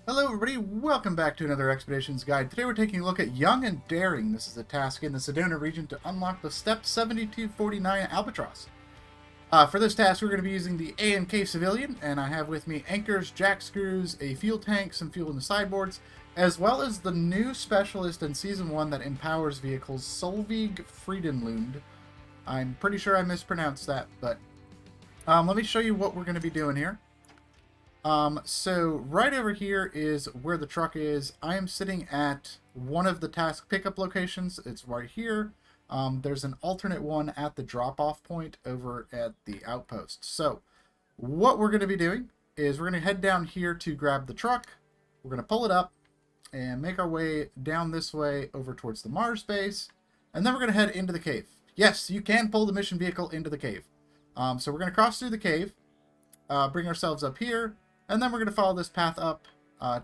Hello everybody, welcome back to another Expeditions Guide. Today we're taking a look at Young and Daring. This is a task in the Sedona Region to unlock the Step 7249 Albatross. For this task we're going to be using the A&K Civilian, and I have with me anchors, jack screws, a fuel tank, some fuel in the sideboards, as well as the new specialist in Season 1 that empowers vehicles, Solveig Friedenlund. I'm pretty sure I mispronounced that, but let me show you what we're going to be doing here. So right over here is where the truck is. I am sitting at one of the task pickup locations. It's right here. There's an alternate one at the drop-off point over at the outpost. So what we're going to be doing is we're going to head down here to grab the truck. We're going to pull it up and make our way down this way over towards the Mars base. And then we're going to head into the cave. Yes, you can pull the mission vehicle into the cave. So we're going to cross through the cave, bring ourselves up here, and then we're going to follow this path up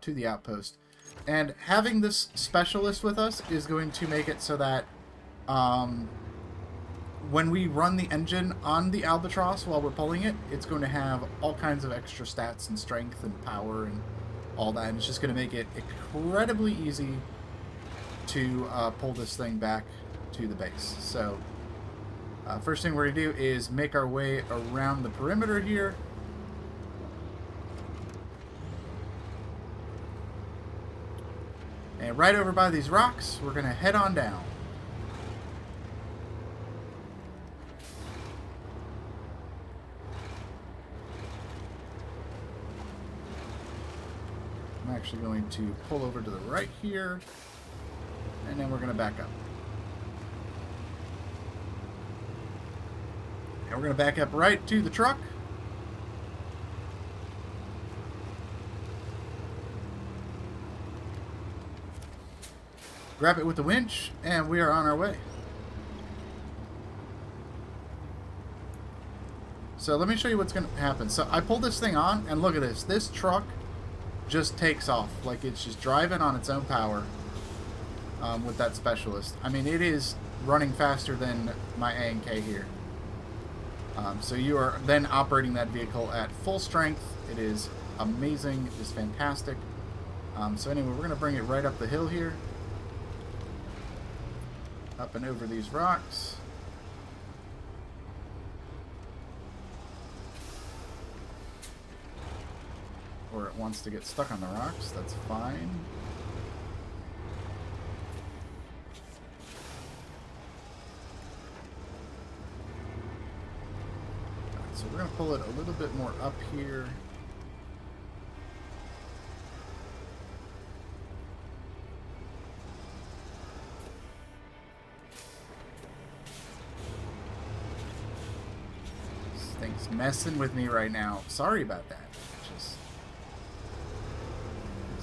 to the outpost. And having this specialist with us is going to make it so that when we run the engine on the Albatross while we're pulling it, it's going to have all kinds of extra stats and strength and power and all that. And it's just going to make it incredibly easy to pull this thing back to the base. So first thing we're going to do is make our way around the perimeter here. And right over by these rocks, we're going to head on down. I'm actually going to pull over to the right here, and then we're going to back up. And we're going to back up right to the truck. Grab it with the winch, and we are on our way. So let me show you what's going to happen. So I pull this thing on, and look at this. This truck just takes off. Like it's just driving on its own power with that specialist. I mean, it is running faster than my A&K here. So you are then operating that vehicle at full strength. It is amazing. It is fantastic. So anyway, we're going to bring it right up the hill here. Up and over these rocks. Or it wants to get stuck on the rocks, that's fine. Alright, so we're going to pull it a little bit more up here. Thing's messing with me right now. Sorry about that. Just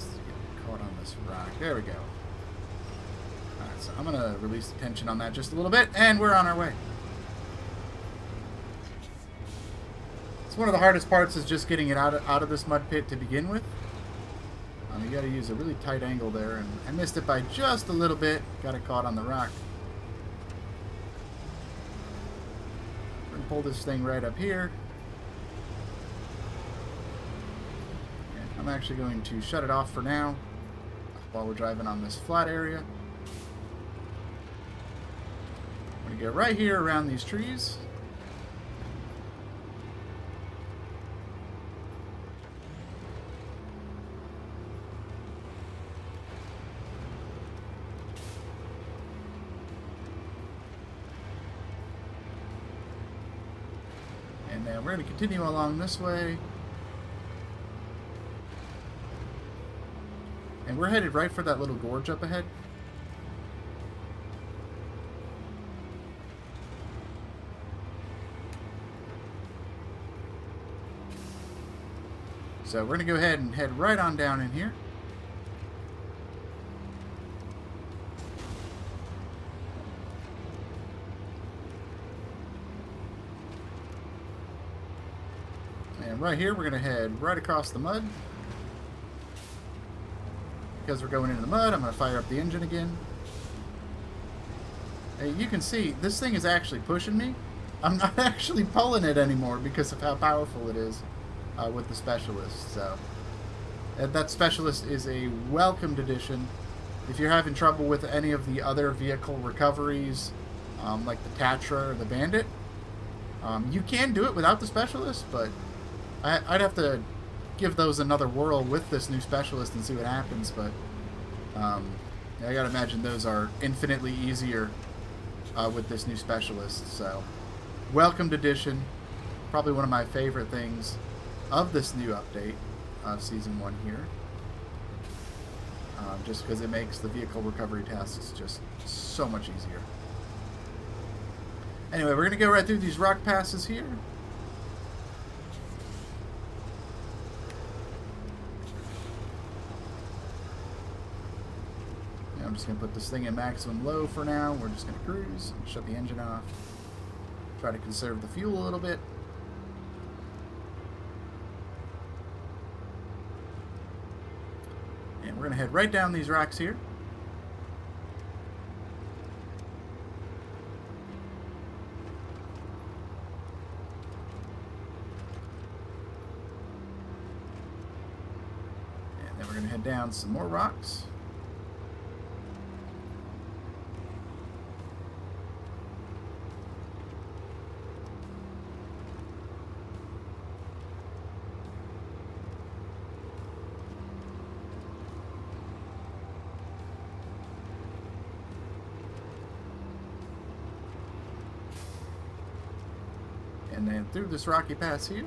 get caught on this rock. There we go. Alright, so I'm going to release the tension on that just a little bit, and we're on our way. It's one of the hardest parts is just getting it out of this mud pit to begin with. You got to use a really tight angle there, and I missed it by just a little bit. Got it caught on the rock. Pull this thing right up here. And I'm actually going to shut it off for now while we're driving on this flat area. I'm going to get right here around these trees. And then we're going to continue along this way. And we're headed right for that little gorge up ahead. So we're going to go ahead and head right on down in here. And right here, we're going to head right across the mud. Because we're going into the mud, I'm going to fire up the engine again. Hey, you can see, this thing is actually pushing me. I'm not actually pulling it anymore because of how powerful it is with the specialist. So That specialist is a welcomed addition. If you're having trouble with any of the other vehicle recoveries, like the Tatra or the Bandit, you can do it without the specialist, but I'd have to give those another whirl with this new specialist and see what happens. But I gotta imagine those are infinitely easier with this new specialist. So, welcomed addition. Probably one of my favorite things of this new update of Season 1 here. Just because it makes the vehicle recovery tasks just so much easier. Anyway, we're going to go right through these rock passes here. Yeah, I'm just going to put this thing in maximum low for now. We're just going to cruise, shut the engine off, try to conserve the fuel a little bit. And we're going to head right down these rocks here. And then we're going to head down some more rocks. And then through this rocky pass here.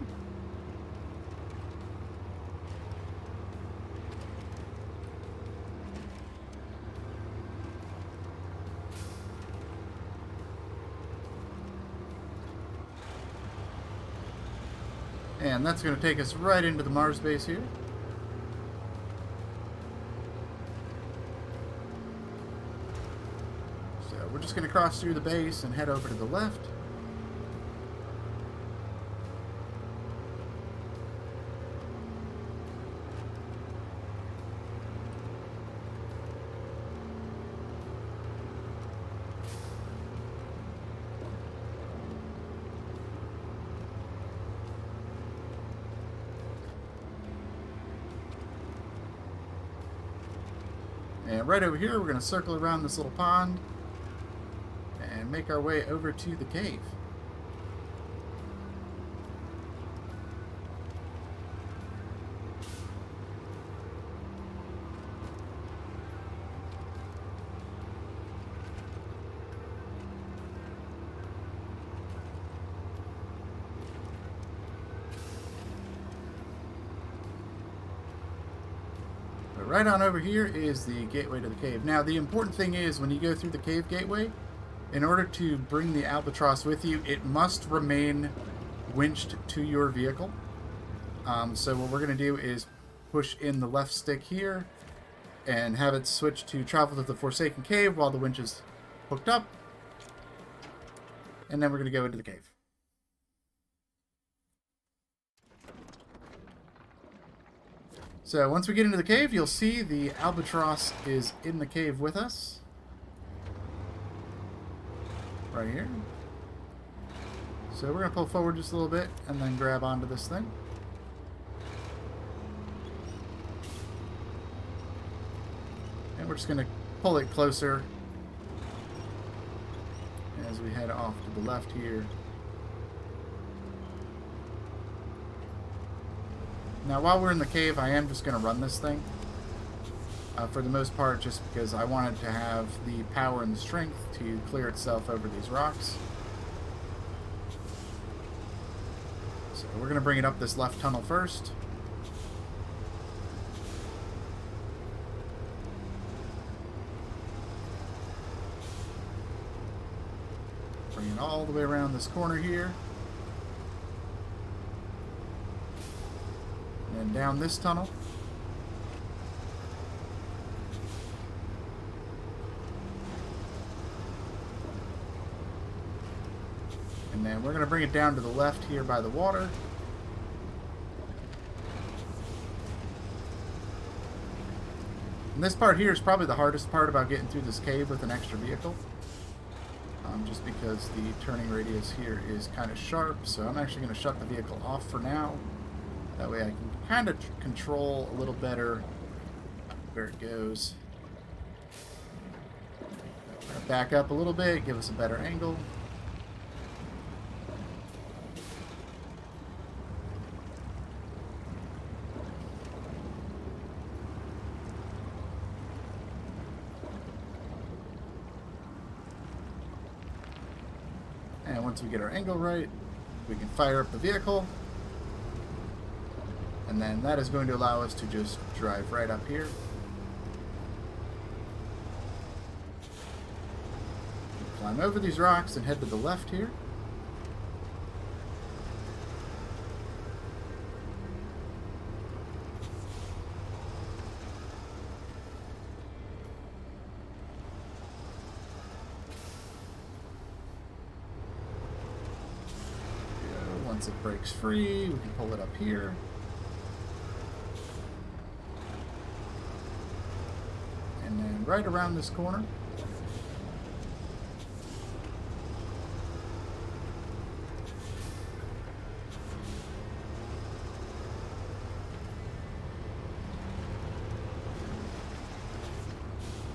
And that's going to take us right into the Mars base here. So we're just going to cross through the base and head over to the left. And right over here, we're going to circle around this little pond and make our way over to the cave. Right on over here is the gateway to the cave. Now, the important thing is when you go through the cave gateway, in order to bring the Albatross with you, it must remain winched to your vehicle. So what we're going to do is push in the left stick here and have it switch to travel to the Forsaken Cave while the winch is hooked up. And then we're going to go into the cave. So once we get into the cave, you'll see the Albatross is in the cave with us. Right here. So we're going to pull forward just a little bit and then grab onto this thing. And we're just going to pull it closer as we head off to the left here. Now, while we're in the cave, I am just going to run this thing. For the most part, just because I wanted to have the power and the strength to clear itself over these rocks. So we're going to bring it up this left tunnel first. Bring it all the way around this corner here. And down this tunnel. And then we're going to bring it down to the left here by the water. And this part here is probably the hardest part about getting through this cave with an extra vehicle. Just because the turning radius here is kind of sharp. So I'm actually going to shut the vehicle off for now. That way I can kind of control a little better where it goes. Back up a little bit, give us a better angle. And once we get our angle right, we can fire up the vehicle. And then that is going to allow us to just drive right up here. Climb over these rocks and head to the left here. Once it breaks free, we can pull it up here. And then right around this corner.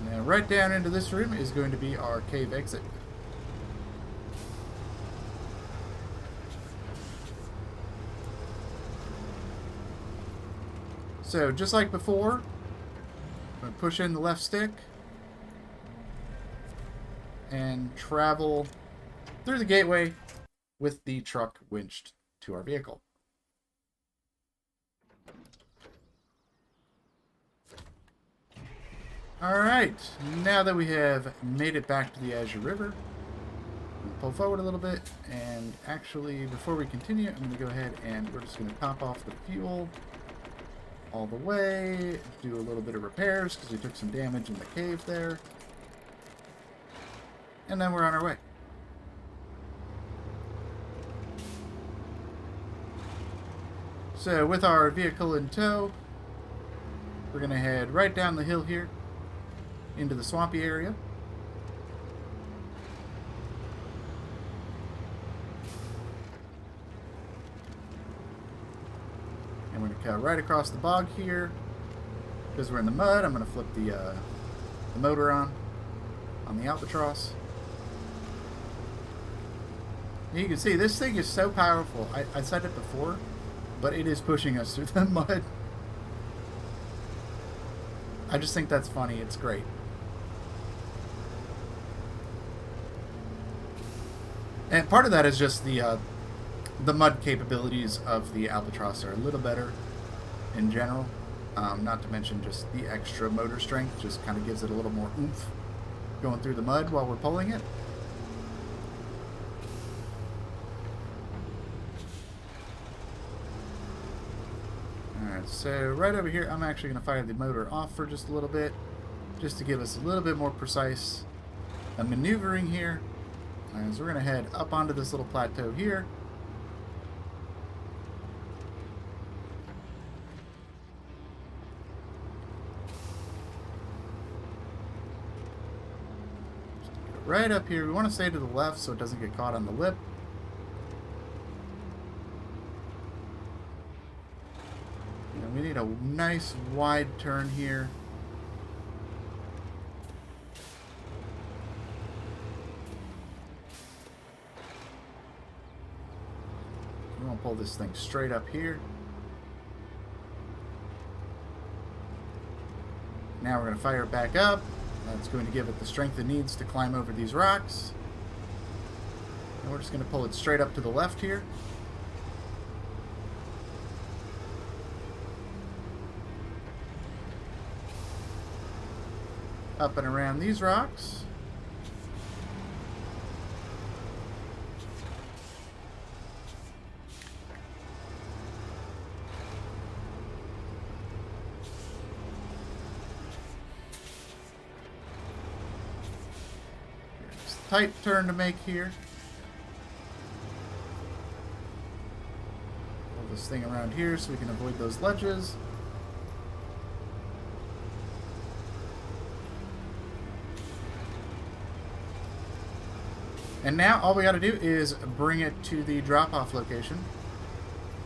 Now right down into this room is going to be our cave exit. So just like before, I'm going to push in the left stick and travel through the gateway with the truck winched to our vehicle. Alright, now that we have made it back to the Azure River, we'll pull forward a little bit, and actually before we continue, I'm going to go ahead and we're just going to top off the fuel all the way, do a little bit of repairs because we took some damage in the cave there, and then we're on our way. So with our vehicle in tow, we're going to head right down the hill here into the swampy area. And we're going to cut right across the bog here. Because we're in the mud, I'm going to flip the motor on the Albatross. And you can see this thing is so powerful. I said it before, but it is pushing us through the mud. I just think that's funny. It's great. And part of that is just the mud capabilities of the Albatross are a little better in general. Not to mention just the extra motor strength just kind of gives it a little more oomph going through the mud while we're pulling it. Alright, so right over here I'm actually going to fire the motor off for just a little bit, just to give us a little bit more precise maneuvering here. So we're going to head up onto this little plateau here. Right up here, we want to stay to the left so it doesn't get caught on the lip. And we need a nice wide turn here. We're going to pull this thing straight up here. Now we're going to fire it back up. That's going to give it the strength it needs to climb over these rocks. And we're just going to pull it straight up to the left here. Up and around these rocks. Tight turn to make here. Pull this thing around here so we can avoid those ledges. And now all we got to do is bring it to the drop-off location.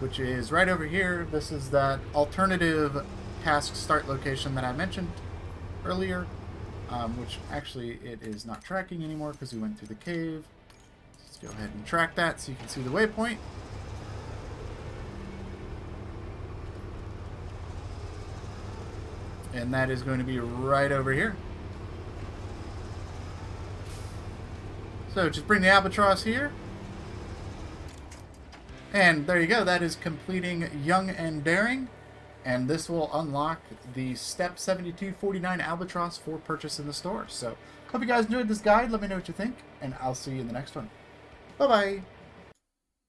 which is right over here. This is that alternative task start location that I mentioned earlier, which actually it is not tracking anymore because we went through the cave. Let's go ahead and track that so you can see the waypoint. And that is going to be right over here. So just bring the Albatross here. And there you go. That is completing Young and Daring. And this will unlock the Step 7249 Albatross for purchase in the store. So hope you guys enjoyed this guide. Let me know what you think. And I'll see you in the next one. Bye-bye.